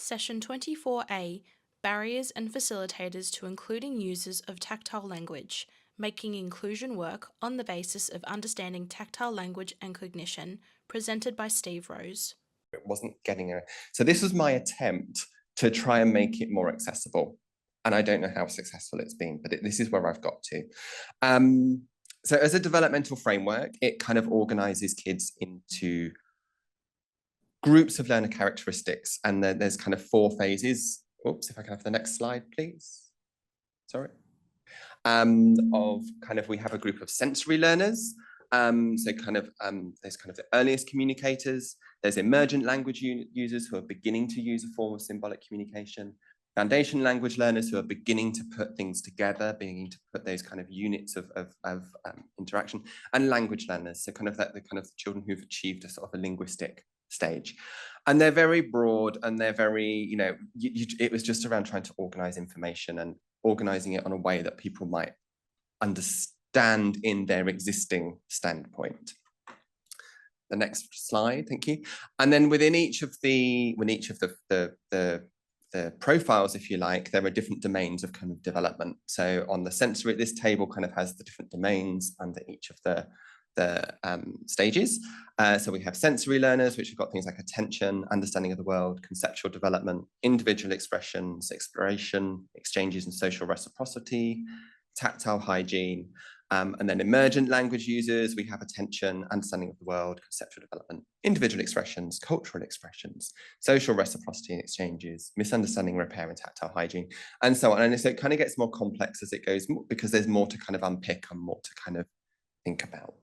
Session 24A, Barriers and Facilitators to Including Users of Tactile Language, Making Inclusion Work on the Basis of Understanding Tactile Language and Cognition, presented by Steve Rose. It wasn't getting it. So this was my attempt to try and make it more accessible. And I don't know how successful it's been, but this is where I've got to. So as a developmental framework, it kind of organizes kids into groups of learner characteristics. And then there's kind of 4 phases. Oops, if I can have the next slide, please. Sorry. We have a group of sensory learners. There's kind of the earliest communicators. There's emergent language users who are beginning to use a form of symbolic communication. Foundation language learners who are beginning to put things together, beginning to put those kind of units of interaction, and language learners, so kind of the children who've achieved a sort of a linguistic stage. And they're very broad, and they're very, it was just around trying to organize information and organizing it on a way that people might understand in their existing standpoint. The next slide, thank you. And then within each of the profiles, if you like, there are different domains of kind of development. So on the sensory, this table kind of has the different domains under each of the stages. So we have sensory learners, which have got things like attention, understanding of the world, conceptual development, individual expressions, exploration, exchanges and social reciprocity, tactile hygiene. And then emergent language users, we have attention, understanding of the world, conceptual development, individual expressions, cultural expressions, social reciprocity and exchanges, misunderstanding, repair and tactile hygiene, and so on. And so it kind of gets more complex as it goes, because there's more to kind of unpick and more to kind of think about.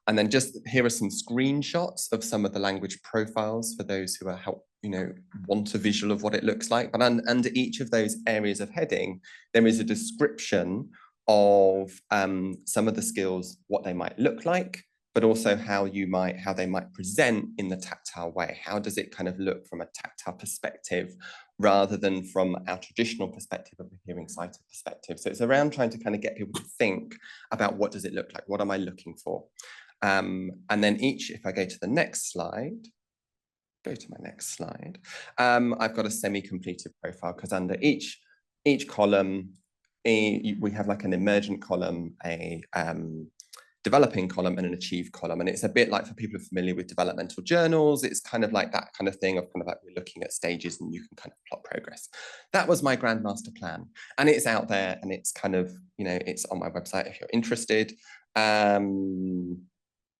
And then just here are some screenshots of some of the language profiles for those who are want a visual of what it looks like. But under each of those areas of heading, there is a description of some of the skills, what they might look like, but also how they might present in the tactile way. How does it kind of look from a tactile perspective rather than from our traditional perspective of a hearing sighted perspective? So it's around trying to kind of get people to think about what does it look like? What am I looking for? And then if I go to the next slide, I've got a semi-completed profile, because under each column, we have like an emergent column, a developing column and an achieved column. And it's a bit like, for people who are familiar with developmental journals, it's kind of like that kind of thing of kind of like we're looking at stages and you can kind of plot progress. That was my grand master plan, and it's out there, and it's kind of, it's on my website if you're interested.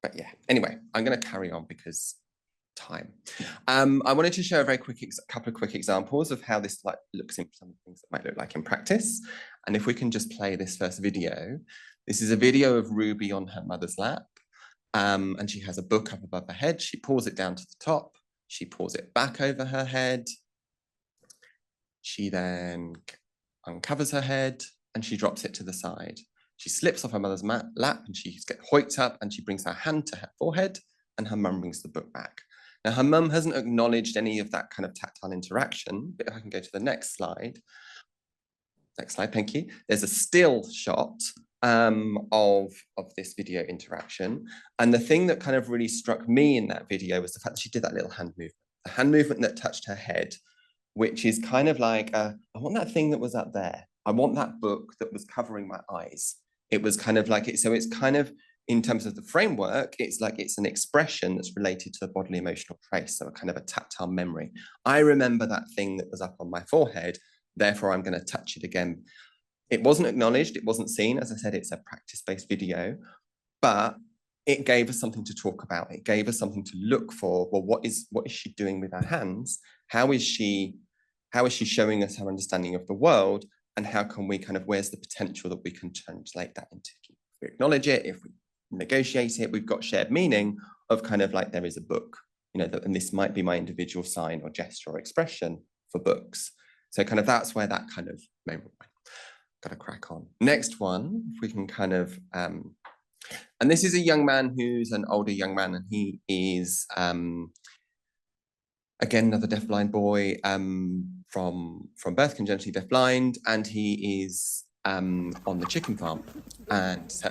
But yeah, anyway, I'm going to carry on because time. I wanted to show a very couple of quick examples of how this looks in some things that might look like in practice. And if we can just play this first video. This is a video of Ruby on her mother's lap. And she has a book up above her head. She pulls it down to the top. She pulls it back over her head. She then uncovers her head and she drops it to the side. She slips off her mother's lap and she gets hoiked up, and she brings her hand to her forehead, and her mum brings the book back. Now, her mum hasn't acknowledged any of that kind of tactile interaction, but if I can go to the next slide. Next slide, thank you. There's a still shot of this video interaction. And the thing that kind of really struck me in that video was the fact that she did that little hand movement, the hand movement that touched her head, which is kind of like, I want that thing that was up there. I want that book that was covering my eyes. It was kind of like it. So it's kind of, in terms of the framework, it's like it's an expression that's related to the bodily emotional trace, so a kind of a tactile memory. I remember that thing that was up on my forehead, therefore I'm going to touch it again. It wasn't acknowledged, it wasn't seen. As I said, it's a practice-based video, but it gave us something to talk about. It gave us something to look for. Well, what is she doing with her hands? How is she showing us her understanding of the world? And how can we where's the potential that we can translate that into? If we acknowledge it, if we negotiate it, we've got shared meaning of kind of like there is a book, and this might be my individual sign or gesture or expression for books. So kind of that's where that kind of moment went. Got to crack on. Next one, if we can kind of, and this is a young man who's an older young man, and he is, again, another deafblind boy from birth, congenitally deafblind, and he is on the chicken farm, and so,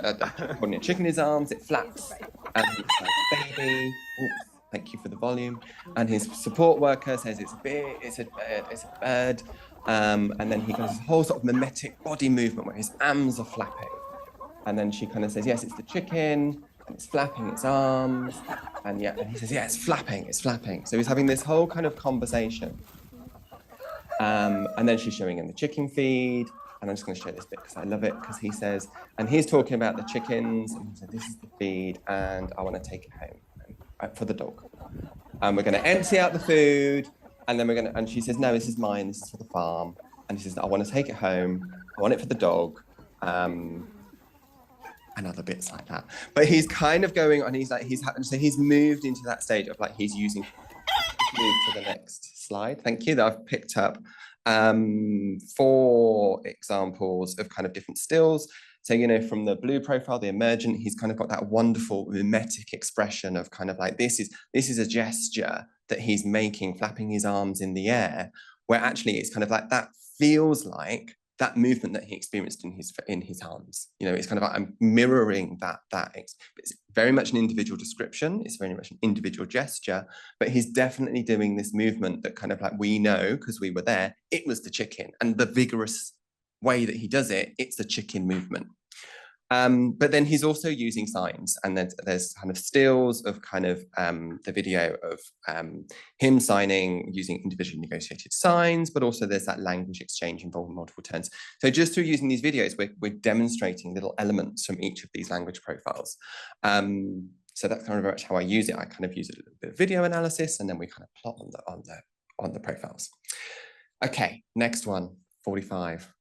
holding a chicken in his arms, it flaps, and it's like baby. Oops. Thank you for the volume. And his support worker says it's a bird, it's a bird, it's a bird. And then he goes this whole sort of mimetic body movement where his arms are flapping. And then she kind of says, yes, it's the chicken, and it's flapping its arms. And yeah, and he says, yeah, it's flapping, it's flapping. So he's having this whole kind of conversation. And then she's showing him the chicken feed. And I'm just going to show this bit because I love it, because he says, and he's talking about the chickens, and he said, this is the feed, and I want to take it home for the dog. And we're going to empty out the food, and then and she says, no, this is mine, this is for the farm. And he says, I want to take it home, I want it for the dog. And other bits like that. But he's kind of going on, so he's moved into that stage of like, he's using, move to the next slide, thank you, that I've picked up 4 examples of kind of different stills. So, you know, from the blue profile, the emergent, he's kind of got that wonderful mimetic expression of kind of like, this is a gesture that he's making, flapping his arms in the air, where actually it's kind of like, that feels like that movement that he experienced in his arms. You know, it's kind of like, I'm mirroring that. It's very much an individual description. It's very much an individual gesture, but he's definitely doing this movement that kind of like, we know, because we were there, it was the chicken, and the vigorous way that he does it, it's the chicken movement. But then he's also using signs, and there's kind of stills of kind of the video of him signing using individually negotiated signs, but also there's that language exchange involving multiple turns. So just through using these videos, we're demonstrating little elements from each of these language profiles. So that's kind of very much how I use it. I kind of use a little bit of video analysis, and then we kind of plot on the profiles. Okay, next one.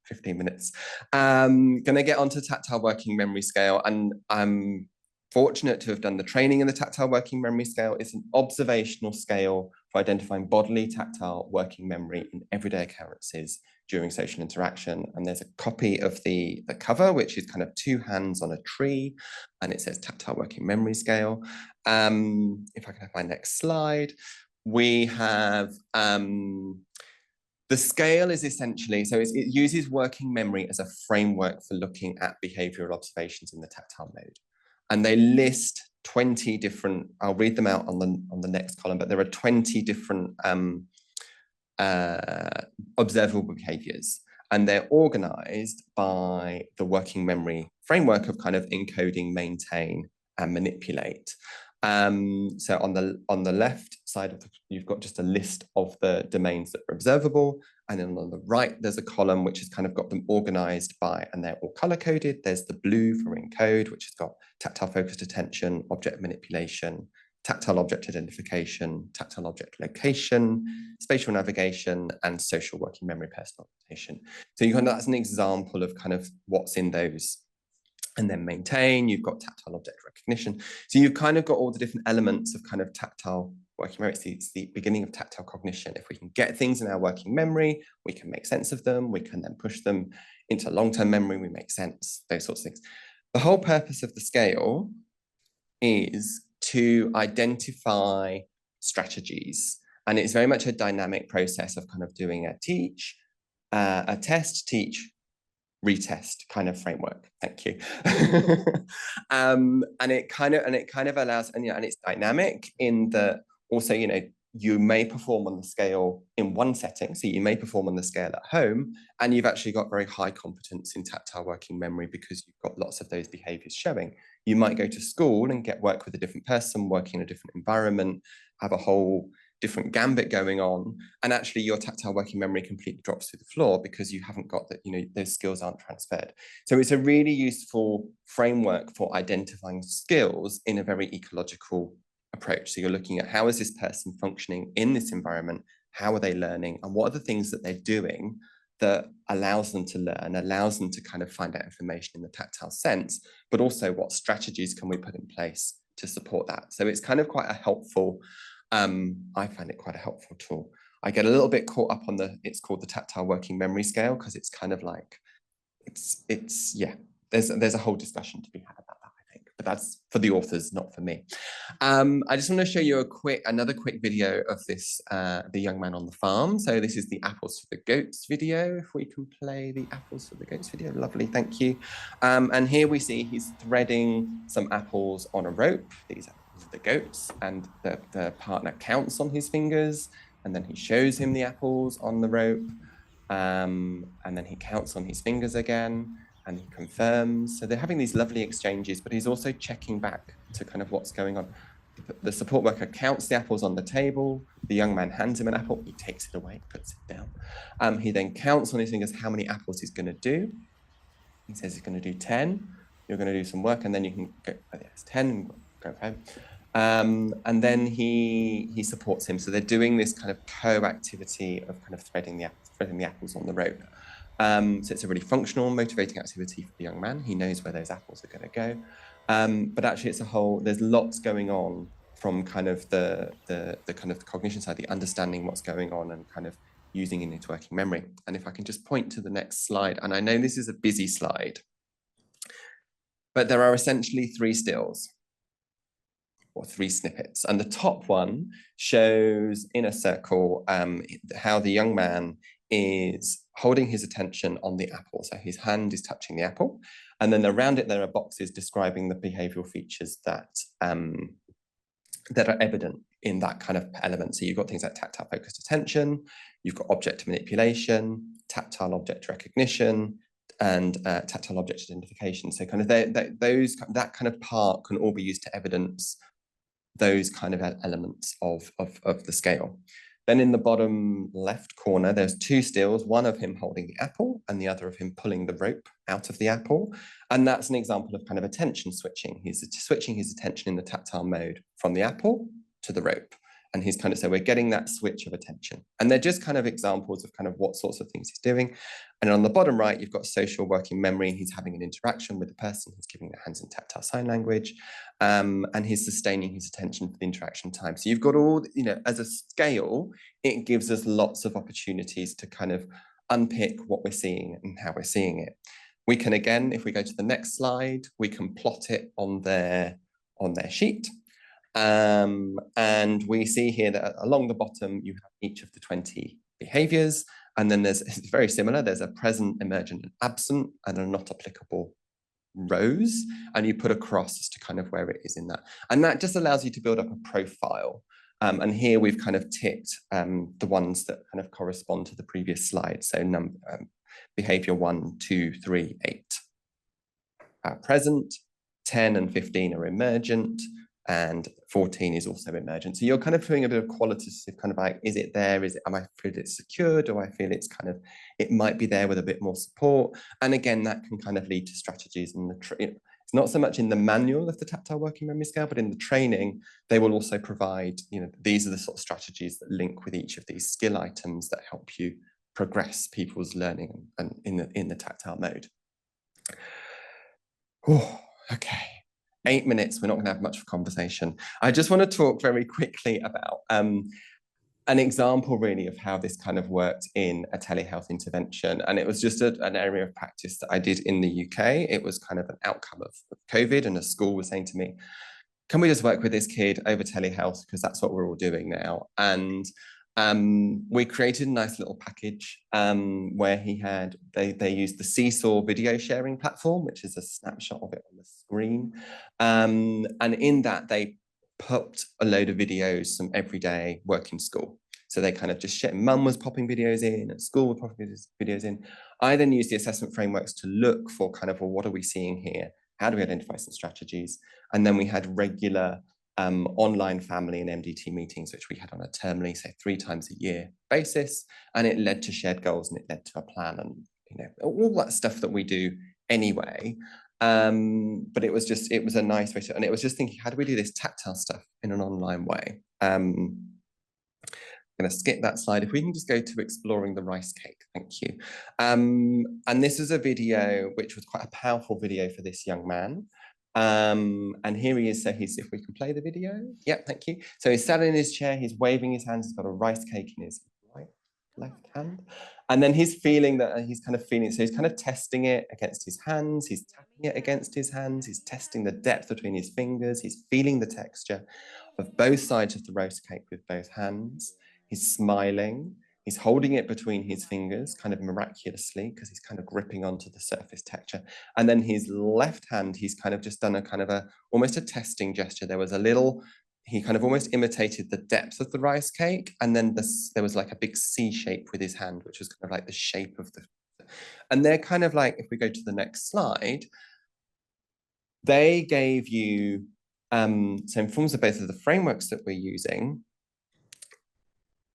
15 minutes. Gonna get onto tactile working memory scale, and I'm fortunate to have done the training in the tactile working memory scale. It's an observational scale for identifying bodily tactile working memory in everyday occurrences during social interaction. And there's a copy of the cover, which is kind of 2 hands on a tree, and it says tactile working memory scale. If I can have my next slide, we have the scale is essentially, so it uses working memory as a framework for looking at behavioral observations in the tactile mode. And they list 20 different, I'll read them out on the next column, but there are 20 different observable behaviors. And they're organized by the working memory framework of kind of encoding, maintain, and manipulate. So on the left side you've got just a list of the domains that are observable, and then on the right there's a column which has kind of got them organized by, and they're all color coded. There's the blue for encode, which has got tactile focused attention, object manipulation, tactile object identification, tactile object location, spatial navigation, and social working memory personalization. So you kind of, that's an example of kind of what's in those. And then maintain, you've got tactile object recognition. So you've kind of got all the different elements of kind of tactile working memory. It's the beginning of tactile cognition. If we can get things in our working memory, we can make sense of them. We can then push them into long-term memory. We make sense, those sorts of things. The whole purpose of the scale is to identify strategies. And it's very much a dynamic process of kind of doing a test, teach, retest kind of framework. Thank you. And it kind of allows, and it's dynamic in that also, you know, you may perform on the scale in one setting. So you may perform on the scale at home, and you've actually got very high competence in tactile working memory because you've got lots of those behaviors showing. You might go to school and get work with a different person, working in a different environment, have a whole different gambit going on, and actually your tactile working memory completely drops through the floor because you haven't got that, you know, those skills aren't transferred. So it's a really useful framework for identifying skills in a very ecological approach. So you're looking at, how is this person functioning in this environment? How are they learning? And what are the things that they're doing that allows them to learn, allows them to kind of find out information in the tactile sense, but also what strategies can we put in place to support that? So it's kind of quite a helpful, I find it quite a helpful tool. I get a little bit caught up on it's called the tactile working memory scale, because it's kind of like, yeah, there's a whole discussion to be had about that, I think, but that's for the authors, not for me. I just want to show you another quick video of this, the young man on the farm. So this is the apples for the goats video. If we can play the apples for the goats video, lovely, thank you. And here we see he's threading some apples on a rope. These are these are the goats, and the partner counts on his fingers, and then he shows him the apples on the rope, and then he counts on his fingers again, and he confirms. So they're having these lovely exchanges, but he's also checking back to kind of what's going on. The support worker counts the apples on the table. The young man hands him an apple. He takes it away, puts it down. He then counts on his fingers how many apples he's going to do. He says he's going to do 10. You're going to do some work, and then you can go, oh, yes, 10, and go home. And then he supports him. So they're doing this kind of co-activity of kind of threading the apples on the rope. So it's a really functional, motivating activity for the young man. He knows where those apples are going to go. But actually, there's lots going on from kind of the kind of the cognition side, the understanding what's going on, and kind of using it into working memory. And if I can just point to the next slide, and I know this is a busy slide, but there are essentially 3 stills or 3 snippets. And the top one shows in a circle how the young man is holding his attention on the apple. So his hand is touching the apple. And then around it, there are boxes describing the behavioral features that are evident in that kind of element. So you've got things like tactile focused attention, you've got object manipulation, tactile object recognition, and tactile object identification. So kind of that kind of part can all be used to evidence those kind of elements of the scale. Then in the bottom left corner, there's 2 stills, one of him holding the apple and the other of him pulling the rope out of the apple. And that's an example of kind of attention switching. He's switching his attention in the tactile mode from the apple to the rope. And he's kind of, so we're getting that switch of attention. And they're just kind of examples of kind of what sorts of things he's doing. And on the bottom right, you've got social working memory. He's having an interaction with the person. He's giving their hands in tactile sign language. And he's sustaining his attention for the interaction time. So you've got all, as a scale, it gives us lots of opportunities to kind of unpick what we're seeing and how we're seeing it. We can, again, if we go to the next slide, we can plot it on their sheet. And we see here that along the bottom, you have each of the 20 behaviors. And then it's very similar. There's a present, emergent, and absent, and a not applicable rows. And you put a cross as to kind of where it is in that. And that just allows you to build up a profile. And here we've kind of ticked the ones that kind of correspond to the previous slide. So behavior 1, 2, 3, 8 are present, 10 and 15 are emergent, and 14 is also emergent. So you're kind of doing a bit of qualitative kind of like, is it there? Am I feel it's secure? Do I feel it's kind of, it might be there with a bit more support? And again, that can kind of lead to strategies. And it's not so much in the manual of the tactile working memory scale, but in the training, they will also provide, these are the sort of strategies that link with each of these skill items that help you progress people's learning and in the tactile mode. Oh, okay. 8 minutes, we're not going to have much of a conversation. I just want to talk very quickly about an example really of how this kind of worked in a telehealth intervention. And it was just an area of practice that I did in the UK. It was kind of an outcome of COVID, and a school was saying to me, can we just work with this kid over telehealth? Because that's what we're all doing now. And we created a nice little package where they used the Seesaw video sharing platform, which is a snapshot of it on the screen. And in that, they popped a load of videos from everyday work in school. So they kind of just shared, mum was popping videos in, at school were popping videos in. I then used the assessment frameworks to look for kind of, well, what are we seeing here? How do we identify some strategies? And then we had regular online family and MDT meetings, which we had on a termly, say 3 times a year basis. And it led to shared goals, and it led to a plan, and all that stuff that we do anyway. But it was a nice way to, and it was just thinking, how do we do this tactile stuff in an online way? I'm going to skip that slide. If we can just go to exploring the rice cake, thank you. And this is a video which was quite a powerful video for this young man. And here he is. So if we can play the video. Yeah, thank you. So he's sat in his chair, he's waving his hands, he's got a rice cake in his left hand. And then he's feeling that, so he's kind of testing it against his hands, he's tapping it against his hands, he's testing the depth between his fingers, he's feeling the texture of both sides of the roast cake with both hands, he's smiling, He's holding it between his fingers, kind of miraculously, because he's kind of gripping onto the surface texture. And then his left hand, he's kind of just done a kind of almost a testing gesture. There was a little, he kind of almost imitated the depth of the rice cake. And then there was like a big C shape with his hand, which was kind of like the shape of the, and they're kind of like, if we go to the next slide, they gave you, so in forms of both of the frameworks that we're using.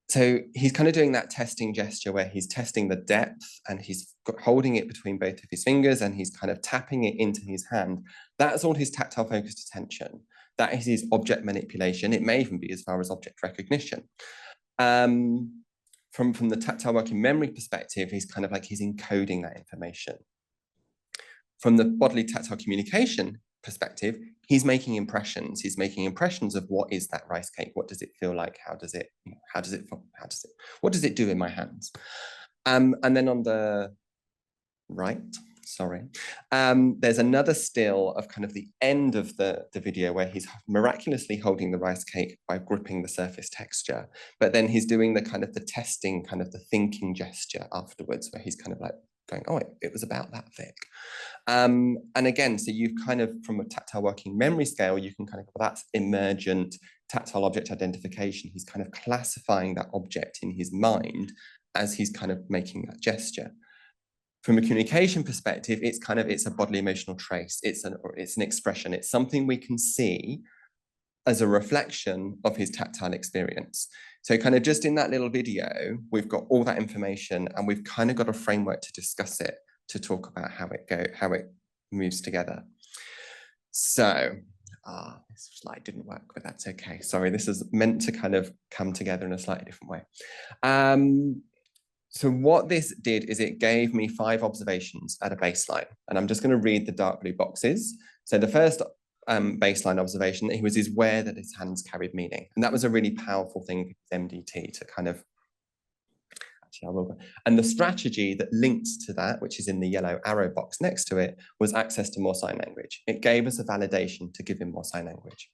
So he's kind of doing that testing gesture where he's testing the depth and he's holding it between both of his fingers and he's kind of tapping it into his hand. That's all his tactile focused attention. That is his object manipulation. It may even be as far as object recognition. From the tactile working memory perspective, he's kind of like he's encoding that information. From the bodily tactile communication perspective, he's making impressions. He's making impressions of what is that rice cake? What does it feel like? What does it do in my hands? And then on the right, sorry, there's another still of kind of the end of the video where he's miraculously holding the rice cake by gripping the surface texture. But then he's doing the kind of the testing, kind of the thinking gesture afterwards, where he's kind of like going, oh, it was about that thick. And again, so you've kind of, from a tactile working memory scale, you can kind of, well, that's emergent tactile object identification. He's kind of classifying that object in his mind as he's kind of making that gesture. From a communication perspective, it's a bodily emotional trace. It's an expression. It's something we can see as a reflection of his tactile experience. So kind of just in that little video, we've got all that information and we've kind of got a framework to discuss it, to talk about how it moves together. So, this slide didn't work, but that's okay. Sorry, this is meant to kind of come together in a slightly different way. So what this did is it gave me 5 observations at a baseline, and I'm just going to read the dark blue boxes. So the first baseline observation, he was aware that his hands carried meaning, and that was a really powerful thing for MDT to kind of. Actually, I will go. And the strategy that linked to that, which is in the yellow arrow box next to it, was access to more sign language. It gave us a validation to give him more sign language.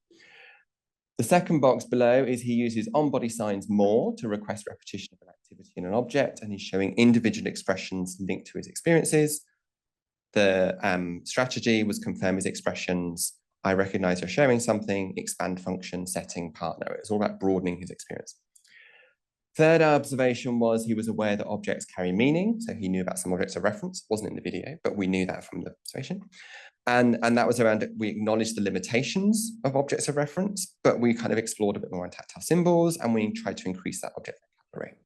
The second box below is he uses on-body signs more to request repetition of an activity in an object, and he's showing individual expressions linked to his experiences. The strategy was confirm his expressions. I recognize you're sharing something, expand function, setting, partner. It's all about broadening his experience. Third observation was he was aware that objects carry meaning. So he knew about some objects of reference. It wasn't in the video, but we knew that from the observation. And that was around, we acknowledged the limitations of objects of reference, but we kind of explored a bit more on tactile symbols and we tried to increase that object vocabulary.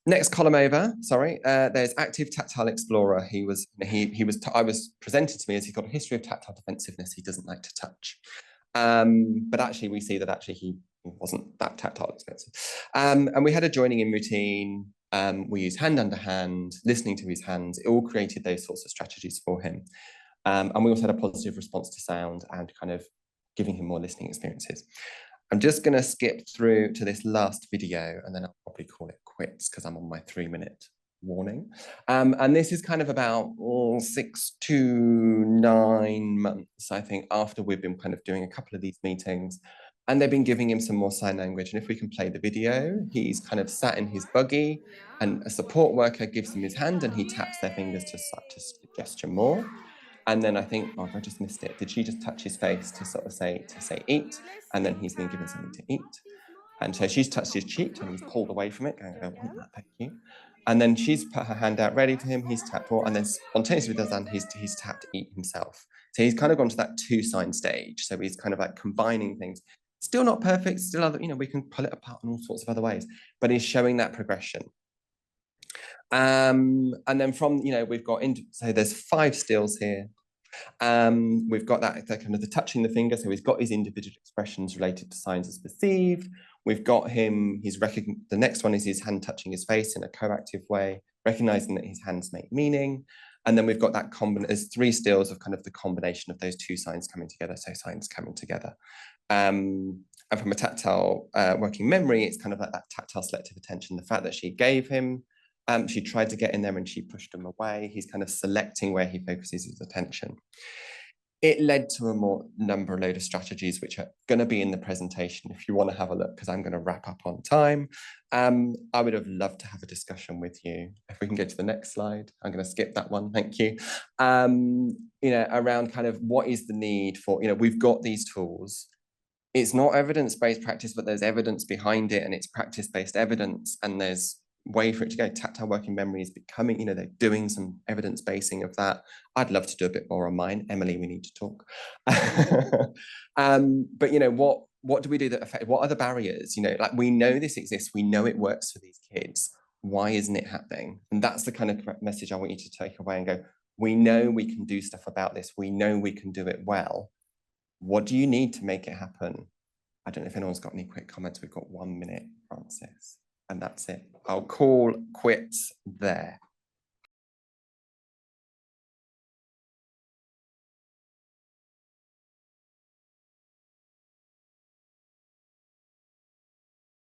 Next column over, sorry, there's active tactile explorer. I was presented to me as he's got a history of tactile defensiveness. He doesn't like to touch. But actually we see that actually he wasn't that tactile expensive. And we had a joining in routine. We used hand under hand, listening to his hands. It all created those sorts of strategies for him. And we also had a positive response to sound and kind of giving him more listening experiences. I'm just going to skip through to this last video and then I'll probably call it quits because I'm on my 3-minute warning. And this is kind of about 6 to 9 months, I think, after we've been kind of doing a couple of these meetings. And they've been giving him some more sign language. And if we can play the video, he's kind of sat in his buggy and a support worker gives him his hand and he taps their fingers to gesture more. And then I think, oh, I just missed it. Did she just touch his face to sort of say eat? And then he's been given something to eat. And so she's touched his cheek and he's pulled away from it, going, I don't want that, thank you. And then she's put her hand out ready for him, he's tapped more, and then spontaneously does that, he's tapped eat himself. So he's kind of gone to that 2-sign stage. So he's kind of like combining things. Still not perfect, still other, we can pull it apart in all sorts of other ways, but he's showing that progression. And then from, we've got, so there's 5 stills here. We've got that kind of the touching the finger. So he's got his individual expressions related to signs as perceived. We've got him, the next one is his hand touching his face in a coactive way, recognizing that his hands make meaning. And then we've got that there's 3 stills of kind of the combination of those 2 signs coming together. So signs coming together. And from a tactile working memory, it's kind of like that tactile selective attention, the fact that she gave him, she tried to get in there and she pushed him away. He's kind of selecting where he focuses his attention. It led to a load of strategies, which are going to be in the presentation if you want to have a look, because I'm going to wrap up on time. I would have loved to have a discussion with you. If we can go to the next slide, I'm going to skip that one. Thank you. Around kind of what is the need for, we've got these tools. It's not evidence-based practice, but there's evidence behind it, and it's practice-based evidence, and there's way for it to go. Tactile working memory is becoming, they're doing some evidence basing of that. I'd love to do a bit more on mine. Emily, we need to talk. But what do we do that affect, what are the barriers? Like, we know this exists, we know it works for these kids. Why isn't it happening? And that's the kind of message I want you to take away and go, we know we can do stuff about this. We know we can do it well. What do you need to make it happen? I don't know if anyone's got any quick comments. We've got 1 minute, Francis, and that's it. I'll call quits there.